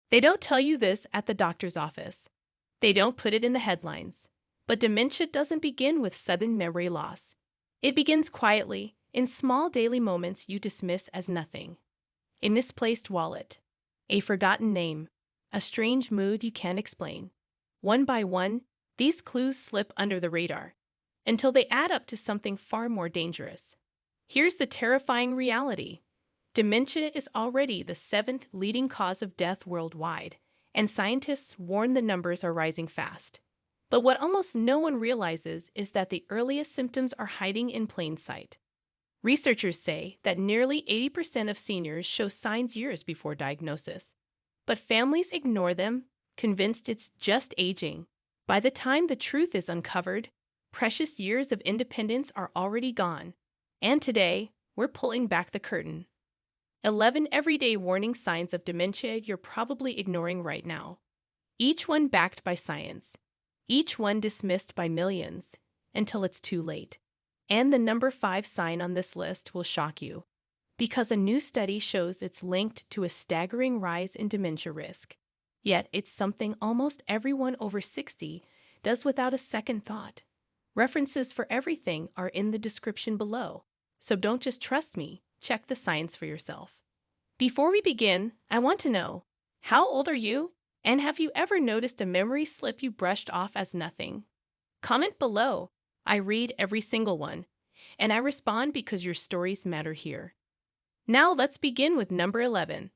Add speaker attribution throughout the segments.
Speaker 1: They don't tell you this at the doctor's office. They don't put it in the headlines. But dementia doesn't begin with sudden memory loss. It begins quietly, in small daily moments you dismiss as nothing. A misplaced wallet, a forgotten name, a strange mood you can't explain. One by one, these clues slip under the radar, until they add up to something far more dangerous. Here's the terrifying reality. Dementia is already the seventh leading cause of death worldwide, and scientists warn the numbers are rising fast. But what almost no one realizes is that the earliest symptoms are hiding in plain sight. Researchers say that nearly 80% of seniors show signs years before diagnosis, but families ignore them, convinced it's just aging. By the time the truth is uncovered, precious years of independence are already gone. And today, we're pulling back the curtain. 11 everyday warning signs of dementia you're probably ignoring right now. Each one backed by science. Each one dismissed by millions, until it's too late. And the number 5 sign on this list will shock you, because a new study shows it's linked to a staggering rise in dementia risk. Yet it's something almost everyone over 60 does without a second thought. References for everything are in the description below, so don't just trust me, check the science for yourself. Before we begin, I want to know, how old are you? And have you ever noticed a memory slip you brushed off as nothing? Comment below. I read every single one, and I respond because your stories matter here. Now let's begin with number 11,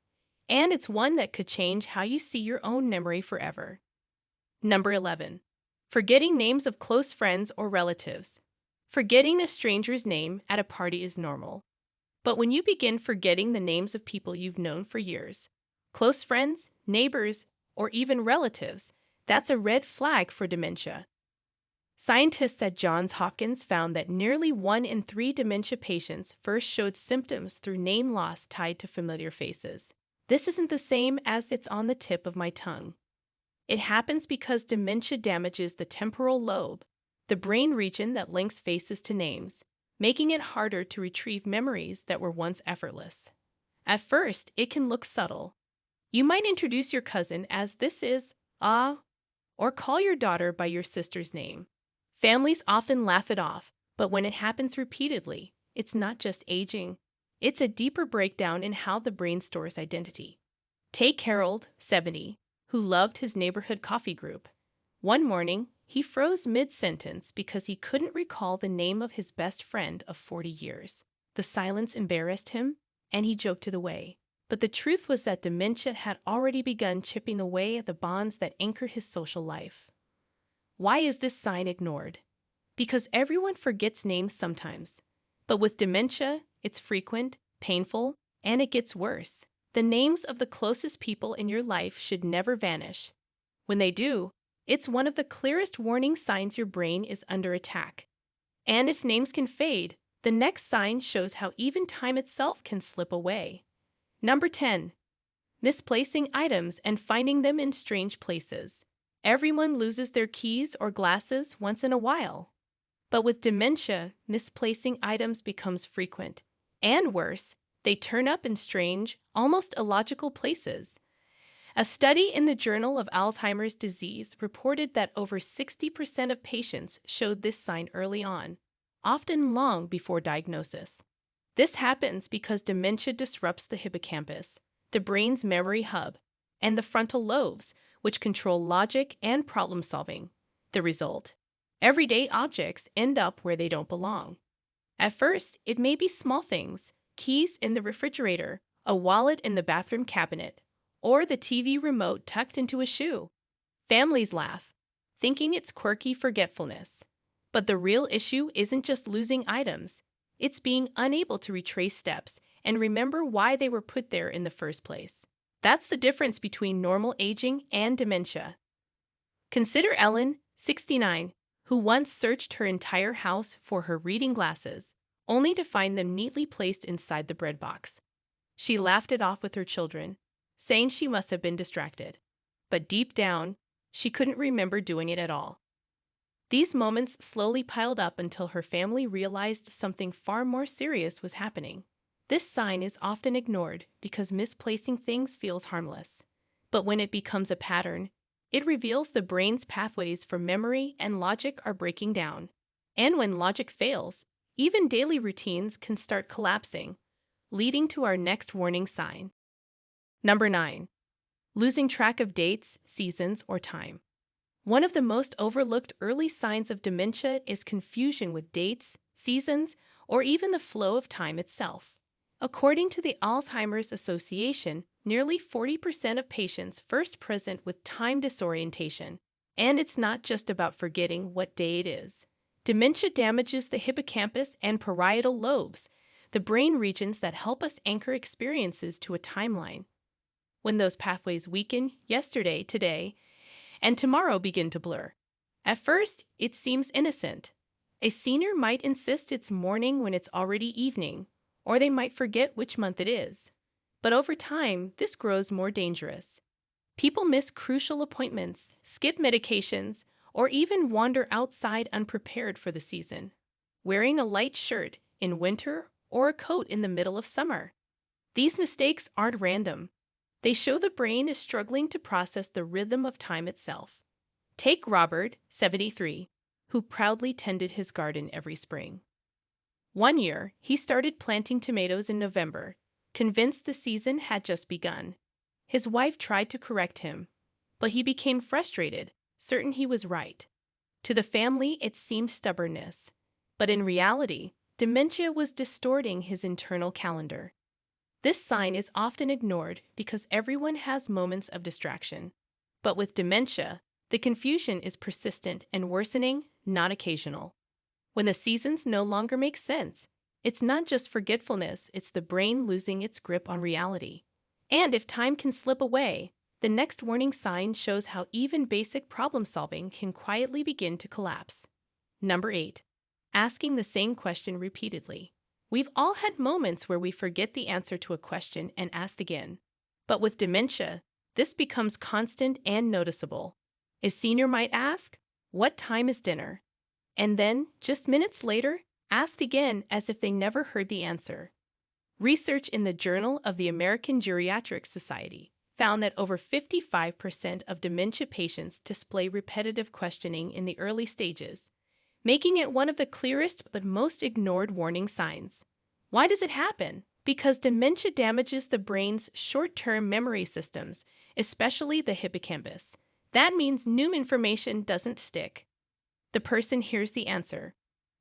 Speaker 1: and it's one that could change how you see your own memory forever. Number 11. Forgetting names of close friends or relatives. Forgetting a stranger's name at a party is normal. But when you begin forgetting the names of people you've known for years, close friends, neighbors, or even relatives, that's a red flag for dementia. Scientists at Johns Hopkins found that nearly 1 in 3 dementia patients first showed symptoms through name loss tied to familiar faces. This isn't the same as it's on the tip of my tongue. It happens because dementia damages the temporal lobe, the brain region that links faces to names, making it harder to retrieve memories that were once effortless. At first, it can look subtle. You might introduce your cousin as "this is, or call your daughter by your sister's name. Families often laugh it off, but when it happens repeatedly, it's not just aging. It's a deeper breakdown in how the brain stores identity. Take Harold, 70, who loved his neighborhood coffee group. One morning, he froze mid-sentence because he couldn't recall the name of his best friend of 40 years. The silence embarrassed him, and he joked it away. But the truth was that dementia had already begun chipping away at the bonds that anchored his social life. Why is this sign ignored? Because everyone forgets names sometimes. But with dementia, it's frequent, painful, and it gets worse. The names of the closest people in your life should never vanish. When they do, it's one of the clearest warning signs your brain is under attack. And if names can fade, the next sign shows how even time itself can slip away. Number 10. Misplacing items and finding them in strange places. Everyone loses their keys or glasses once in a while. But with dementia, misplacing items becomes frequent. And worse, they turn up in strange, almost illogical places. A study in the Journal of Alzheimer's Disease reported that over 60% of patients showed this sign early on, often long before diagnosis. This happens because dementia disrupts the hippocampus, the brain's memory hub, and the frontal lobes, which control logic and problem solving. The result? Everyday objects end up where they don't belong. At first, it may be small things, keys in the refrigerator, a wallet in the bathroom cabinet, or the TV remote tucked into a shoe. Families laugh, thinking it's quirky forgetfulness. But the real issue isn't just losing items, it's being unable to retrace steps and remember why they were put there in the first place. That's the difference between normal aging and dementia. Consider Ellen, 69, who once searched her entire house for her reading glasses, only to find them neatly placed inside the bread box. She laughed it off with her children, saying she must have been distracted. But deep down, she couldn't remember doing it at all. These moments slowly piled up until her family realized something far more serious was happening. This sign is often ignored because misplacing things feels harmless. But when it becomes a pattern, it reveals the brain's pathways for memory and logic are breaking down. And when logic fails, even daily routines can start collapsing, leading to our next warning sign. Number 9. Losing track of dates, seasons, or time. One of the most overlooked early signs of dementia is confusion with dates, seasons, or even the flow of time itself. According to the Alzheimer's Association, nearly 40% of patients first present with time disorientation. And it's not just about forgetting what day it is. Dementia damages the hippocampus and parietal lobes, the brain regions that help us anchor experiences to a timeline. When those pathways weaken, yesterday, today, and tomorrow begin to blur. At first, it seems innocent. A senior might insist it's morning when it's already evening, or they might forget which month it is. But over time, this grows more dangerous. People miss crucial appointments, skip medications, or even wander outside unprepared for the season, wearing a light shirt in winter or a coat in the middle of summer. These mistakes aren't random. They show the brain is struggling to process the rhythm of time itself. Take Robert, 73, who proudly tended his garden every spring. One year, he started planting tomatoes in November, convinced the season had just begun. His wife tried to correct him, but he became frustrated, certain he was right. To the family, it seemed stubbornness, but in reality, dementia was distorting his internal calendar. This sign is often ignored because everyone has moments of distraction. But with dementia, the confusion is persistent and worsening, not occasional. When the seasons no longer make sense, it's not just forgetfulness, it's the brain losing its grip on reality. And if time can slip away, the next warning sign shows how even basic problem solving can quietly begin to collapse. Number 8. Asking the same question repeatedly. We've all had moments where we forget the answer to a question and ask again. But with dementia, this becomes constant and noticeable. A senior might ask, "What time is dinner?" And then, just minutes later, ask again as if they never heard the answer. Research in the Journal of the American Geriatric Society found that over 55% of dementia patients display repetitive questioning in the early stages, making it one of the clearest but most ignored warning signs. Why does it happen? Because dementia damages the brain's short-term memory systems, especially the hippocampus. That means new information doesn't stick. The person hears the answer,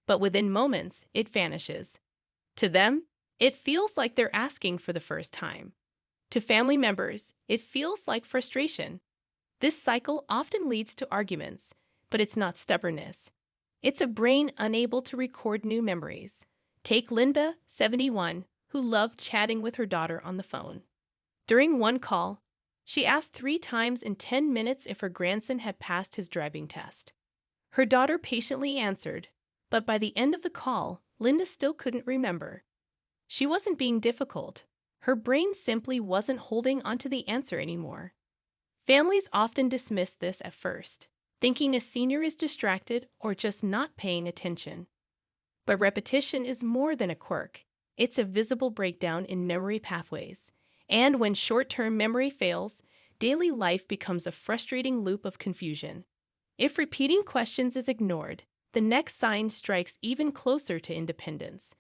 Speaker 1: but within moments, it vanishes. To them, it feels like they're asking for the first time. To family members, it feels like frustration. This cycle often leads to arguments, but it's not stubbornness. It's a brain unable to record new memories. Take Linda, 71, who loved chatting with her daughter on the phone. During one call, she asked 3 times in 10 minutes if her grandson had passed his driving test. Her daughter patiently answered, but by the end of the call, Linda still couldn't remember. She wasn't being difficult. Her brain simply wasn't holding onto the answer anymore. Families often dismiss this at first, thinking a senior is distracted or just not paying attention. But repetition is more than a quirk. It's a visible breakdown in memory pathways. And when short-term memory fails, daily life becomes a frustrating loop of confusion. If repeating questions is ignored, the next sign strikes even closer to independence,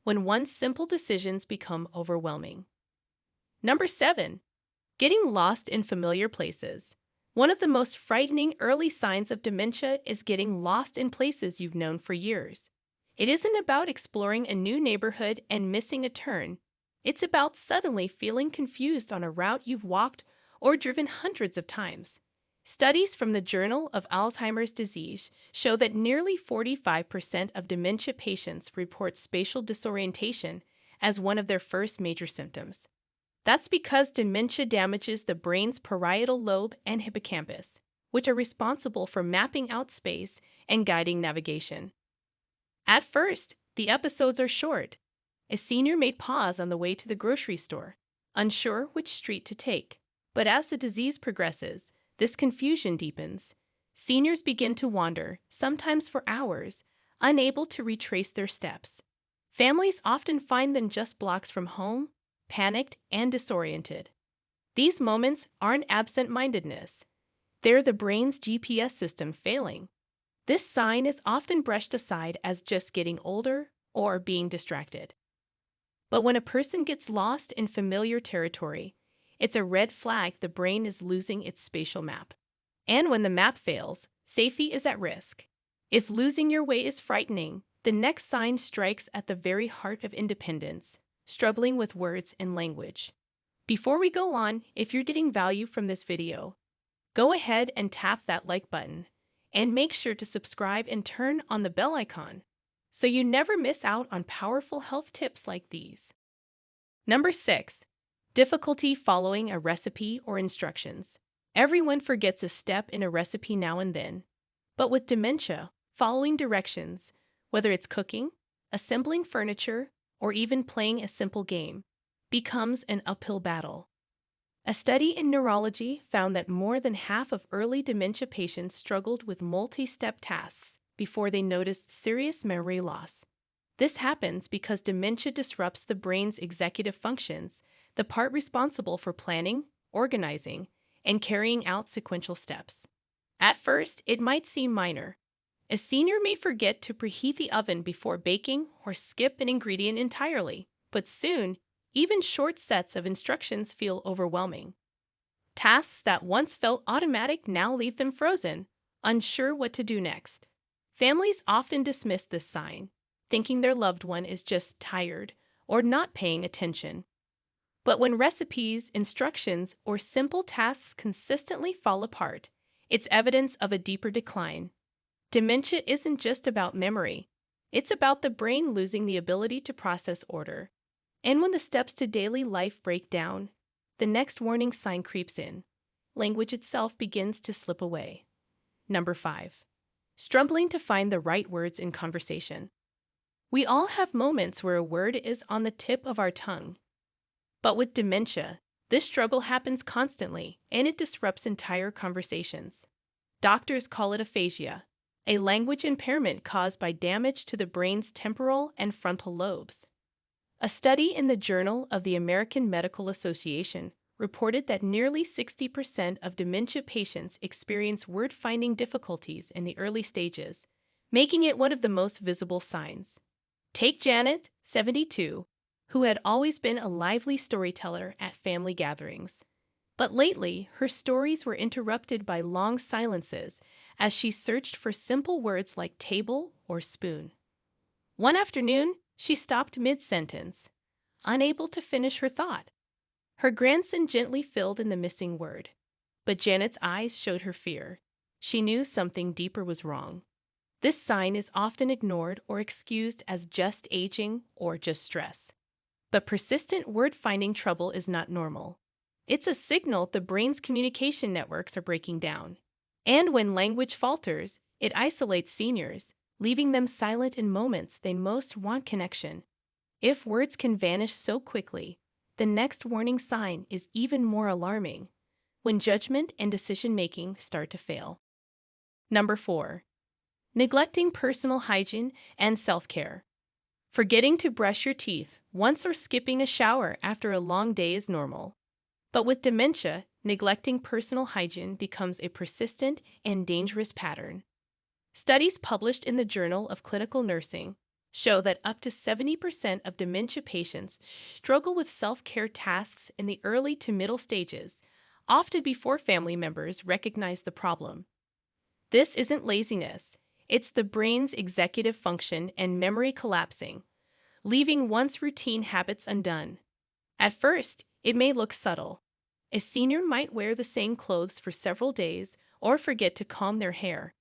Speaker 1: when once simple decisions become overwhelming. Number 7. Getting lost in familiar places. One of the most frightening early signs of dementia is getting lost in places you've known for years. It isn't about exploring a new neighborhood and missing a turn. It's about suddenly feeling confused on a route you've walked or driven hundreds of times. Studies from the Journal of Alzheimer's Disease show that nearly 45% of dementia patients report spatial disorientation as one of their first major symptoms. That's because dementia damages the brain's parietal lobe and hippocampus, which are responsible for mapping out space and guiding navigation. At first, the episodes are short. A senior may pause on the way to the grocery store, unsure which street to take. But as the disease progresses, this confusion deepens. Seniors begin to wander, sometimes for hours, unable to retrace their steps. Families often find them just blocks from home, panicked and disoriented. These moments aren't absent-mindedness. They're the brain's GPS system failing. This sign is often brushed aside as just getting older or being distracted. But when a person gets lost in familiar territory, it's a red flag the brain is losing its spatial map. And when the map fails, safety is at risk. If losing your way is frightening, the next sign strikes at the very heart of independence, struggling with words and language. Before we go on, if you're getting value from this video, go ahead and tap that like button, and make sure to subscribe and turn on the bell icon so you never miss out on powerful health tips like these. Number 6. Difficulty following a recipe or instructions. Everyone forgets a step in a recipe now and then, but with dementia, following directions, whether it's cooking, assembling furniture, or even playing a simple game, becomes an uphill battle. A study in neurology found that more than half of early dementia patients struggled with multi-step tasks before they noticed serious memory loss. This happens because dementia disrupts the brain's executive functions, the part responsible for planning, organizing, and carrying out sequential steps. At first, it might seem minor. A senior may forget to preheat the oven before baking or skip an ingredient entirely, but soon, even short sets of instructions feel overwhelming. Tasks that once felt automatic now leave them frozen, unsure what to do next. Families often dismiss this sign, thinking their loved one is just tired or not paying attention. But when recipes, instructions, or simple tasks consistently fall apart, it's evidence of a deeper decline. Dementia isn't just about memory. It's about the brain losing the ability to process order. And when the steps to daily life break down, the next warning sign creeps in. Language itself begins to slip away. Number 5. Struggling to find the right words in conversation. We all have moments where a word is on the tip of our tongue. But with dementia, this struggle happens constantly, and it disrupts entire conversations. Doctors call it aphasia, a language impairment caused by damage to the brain's temporal and frontal lobes. A study in the Journal of the American Medical Association reported that nearly 60% of dementia patients experience word-finding difficulties in the early stages, making it one of the most visible signs. Take Janet, 72, who had always been a lively storyteller at family gatherings. But lately, her stories were interrupted by long silences as she searched for simple words like table or spoon. One afternoon, she stopped mid-sentence, unable to finish her thought. Her grandson gently filled in the missing word, but Janet's eyes showed her fear. She knew something deeper was wrong. This sign is often ignored or excused as just aging or just stress. But persistent word-finding trouble is not normal. It's a signal the brain's communication networks are breaking down. And when language falters, it isolates seniors, leaving them silent in moments they most want connection. If words can vanish so quickly, the next warning sign is even more alarming, when judgment and decision-making start to fail. Number 4. Neglecting personal hygiene and self-care. Forgetting to brush your teeth once or skipping a shower after a long day is normal. But with dementia, neglecting personal hygiene becomes a persistent and dangerous pattern. Studies published in the Journal of Clinical Nursing show that up to 70% of dementia patients struggle with self-care tasks in the early to middle stages, often before family members recognize the problem. This isn't laziness, it's the brain's executive function and memory collapsing, leaving once routine habits undone. At first, it may look subtle. A senior might wear the same clothes for several days or forget to comb their hair.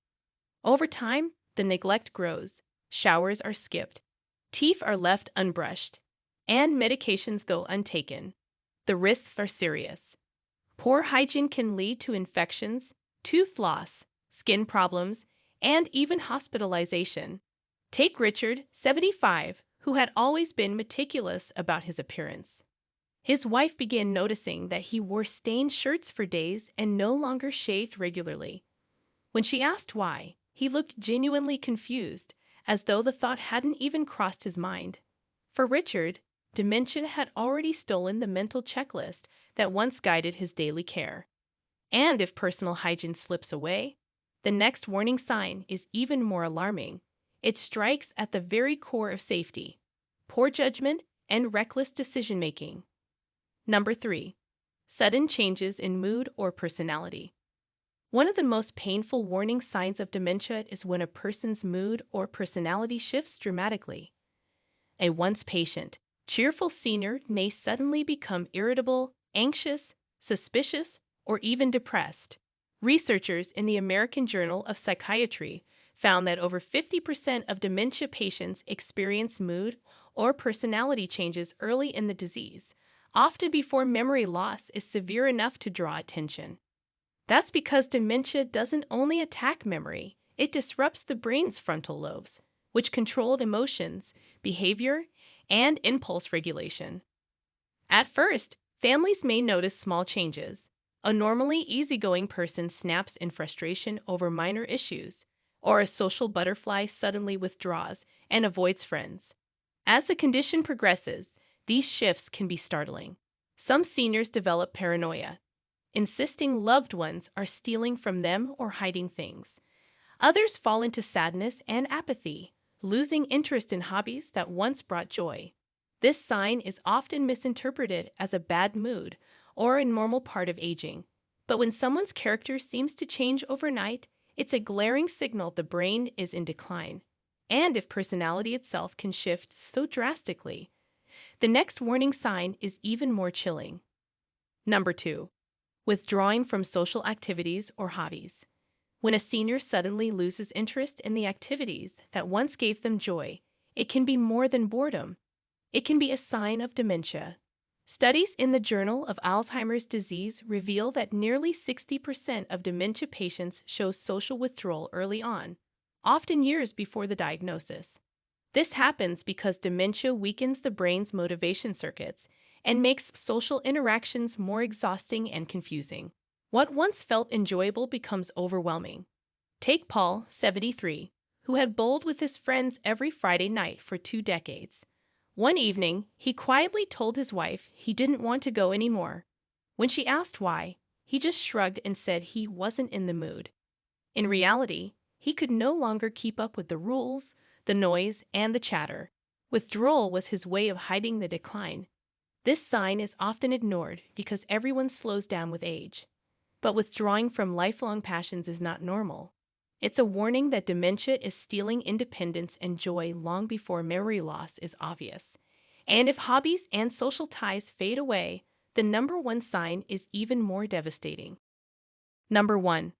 Speaker 1: Over time, the neglect grows. Showers are skipped, teeth are left unbrushed, and medications go untaken. The risks are serious. Poor hygiene can lead to infections, tooth loss, skin problems, and even hospitalization. Take Richard, 75, who had always been meticulous about his appearance. His wife began noticing that he wore stained shirts for days and no longer shaved regularly. When she asked why, he looked genuinely confused, as though the thought hadn't even crossed his mind. For Richard, dementia had already stolen the mental checklist that once guided his daily care. And if personal hygiene slips away, the next warning sign is even more alarming. It strikes at the very core of safety: poor judgment and reckless decision-making. Number 3. Sudden changes in mood or personality. One of the most painful warning signs of dementia is when a person's mood or personality shifts dramatically. A once patient, cheerful senior may suddenly become irritable, anxious, suspicious, or even depressed. Researchers in the American Journal of Psychiatry found that over 50% of dementia patients experience mood or personality changes early in the disease, often before memory loss is severe enough to draw attention. That's because dementia doesn't only attack memory, it disrupts the brain's frontal lobes, which control emotions, behavior, and impulse regulation. At first, families may notice small changes. A normally easygoing person snaps in frustration over minor issues, or a social butterfly suddenly withdraws and avoids friends. As the condition progresses, these shifts can be startling. Some seniors develop paranoia, insisting loved ones are stealing from them or hiding things. Others fall into sadness and apathy, losing interest in hobbies that once brought joy. This sign is often misinterpreted as a bad mood or a normal part of aging. But when someone's character seems to change overnight, it's a glaring signal the brain is in decline. And if personality itself can shift so drastically, the next warning sign is even more chilling. Number 2. Withdrawing from social activities or hobbies. When a senior suddenly loses interest in the activities that once gave them joy, it can be more than boredom. It can be a sign of dementia. Studies in the Journal of Alzheimer's Disease reveal that nearly 60% of dementia patients show social withdrawal early on, often years before the diagnosis. This happens because dementia weakens the brain's motivation circuits and makes social interactions more exhausting and confusing. What once felt enjoyable becomes overwhelming. Take Paul, 73, who had bowled with his friends every Friday night for 2 decades. One evening, he quietly told his wife he didn't want to go anymore. When she asked why, he just shrugged and said he wasn't in the mood. In reality, he could no longer keep up with the rules, the noise, and the chatter. Withdrawal was his way of hiding the decline. This sign is often ignored because everyone slows down with age. But withdrawing from lifelong passions is not normal. It's a warning that dementia is stealing independence and joy long before memory loss is obvious. And if hobbies and social ties fade away, the number 1 sign is even more devastating. Number 1.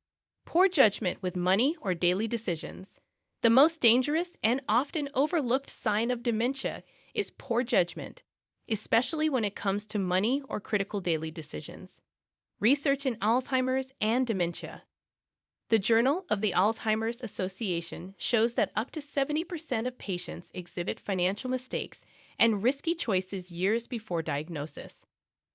Speaker 1: Poor judgment with money or daily decisions. The most dangerous and often overlooked sign of dementia is poor judgment, especially when it comes to money or critical daily decisions. Research in Alzheimer's and Dementia. The Journal of the Alzheimer's Association shows that up to 70% of patients exhibit financial mistakes and risky choices years before diagnosis.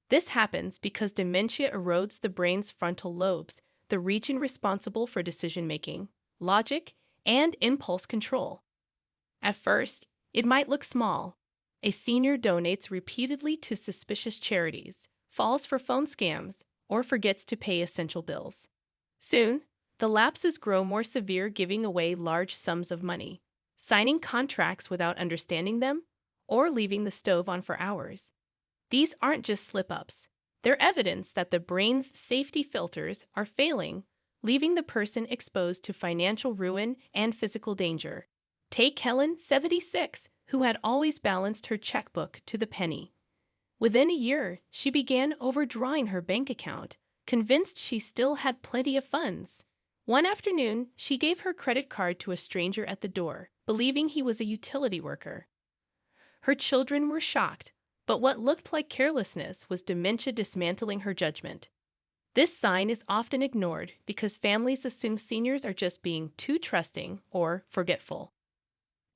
Speaker 1: This happens because dementia erodes the brain's frontal lobes, the region responsible for decision-making, logic, and impulse control. At first, it might look small. A senior donates repeatedly to suspicious charities, falls for phone scams, or forgets to pay essential bills. Soon, the lapses grow more severe, giving away large sums of money, signing contracts without understanding them, or leaving the stove on for hours. These aren't just slip-ups. They're evidence that the brain's safety filters are failing, leaving the person exposed to financial ruin and physical danger. Take Helen, 76, who had always balanced her checkbook to the penny. Within a year, she began overdrawing her bank account, convinced she still had plenty of funds. One afternoon, she gave her credit card to a stranger at the door, believing he was a utility worker. Her children were shocked, but what looked like carelessness was dementia dismantling her judgment. This sign is often ignored because families assume seniors are just being too trusting or forgetful.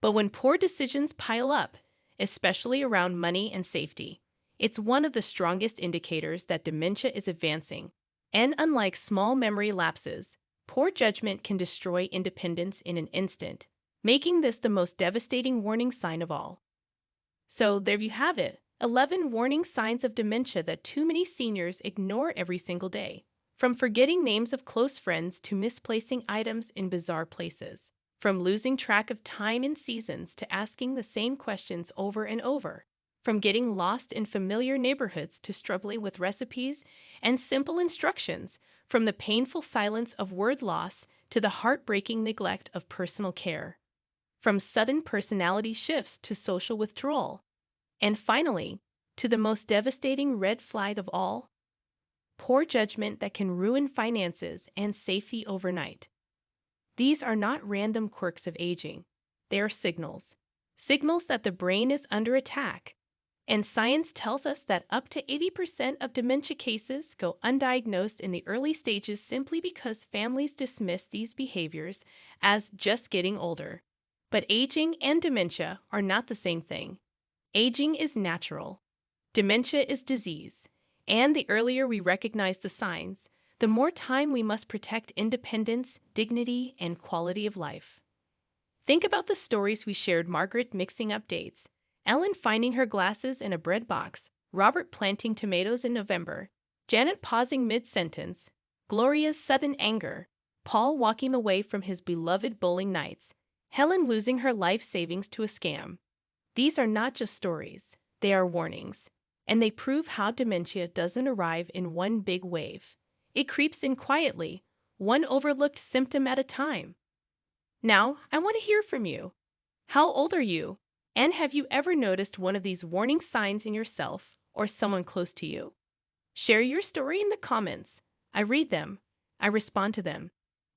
Speaker 1: But when poor decisions pile up, especially around money and safety, it's one of the strongest indicators that dementia is advancing. And unlike small memory lapses, poor judgment can destroy independence in an instant, making this the most devastating warning sign of all. So there you have it, 11 warning signs of dementia that too many seniors ignore every single day. From forgetting names of close friends to misplacing items in bizarre places. From losing track of time and seasons to asking the same questions over and over. From getting lost in familiar neighborhoods to struggling with recipes and simple instructions. From the painful silence of word loss to the heartbreaking neglect of personal care. From sudden personality shifts to social withdrawal. And finally, to the most devastating red flag of all, poor judgment that can ruin finances and safety overnight. These are not random quirks of aging. They are signals. Signals that the brain is under attack. And science tells us that up to 80% of dementia cases go undiagnosed in the early stages simply because families dismiss these behaviors as just getting older. But aging and dementia are not the same thing. Aging is natural. Dementia is disease. And the earlier we recognize the signs, the more time we must protect independence, dignity, and quality of life. Think about the stories we shared: Margaret mixing up dates, Ellen finding her glasses in a bread box, Robert planting tomatoes in November, Janet pausing mid-sentence, Gloria's sudden anger, Paul walking away from his beloved bowling nights, Helen losing her life savings to a scam. These are not just stories, they are warnings. And they prove how dementia doesn't arrive in one big wave. It creeps in quietly, one overlooked symptom at a time. Now, I want to hear from you. How old are you? And have you ever noticed one of these warning signs in yourself or someone close to you? Share your story in the comments. I read them. I respond to them.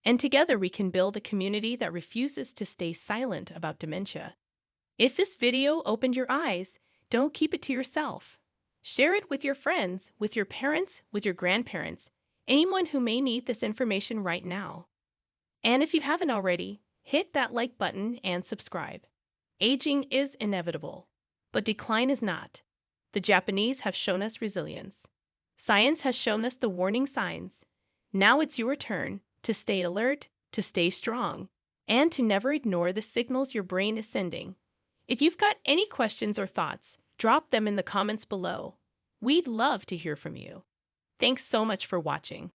Speaker 1: And together we can build a community that refuses to stay silent about dementia. If this video opened your eyes, don't keep it to yourself. Share it with your friends, with your parents, with your grandparents, anyone who may need this information right now. And if you haven't already, hit that like button and subscribe. Aging is inevitable, but decline is not. The Japanese have shown us resilience. Science has shown us the warning signs. Now it's your turn to stay alert, to stay strong, and to never ignore the signals your brain is sending. If you've got any questions or thoughts, drop them in the comments below. We'd love to hear from you. Thanks so much for watching.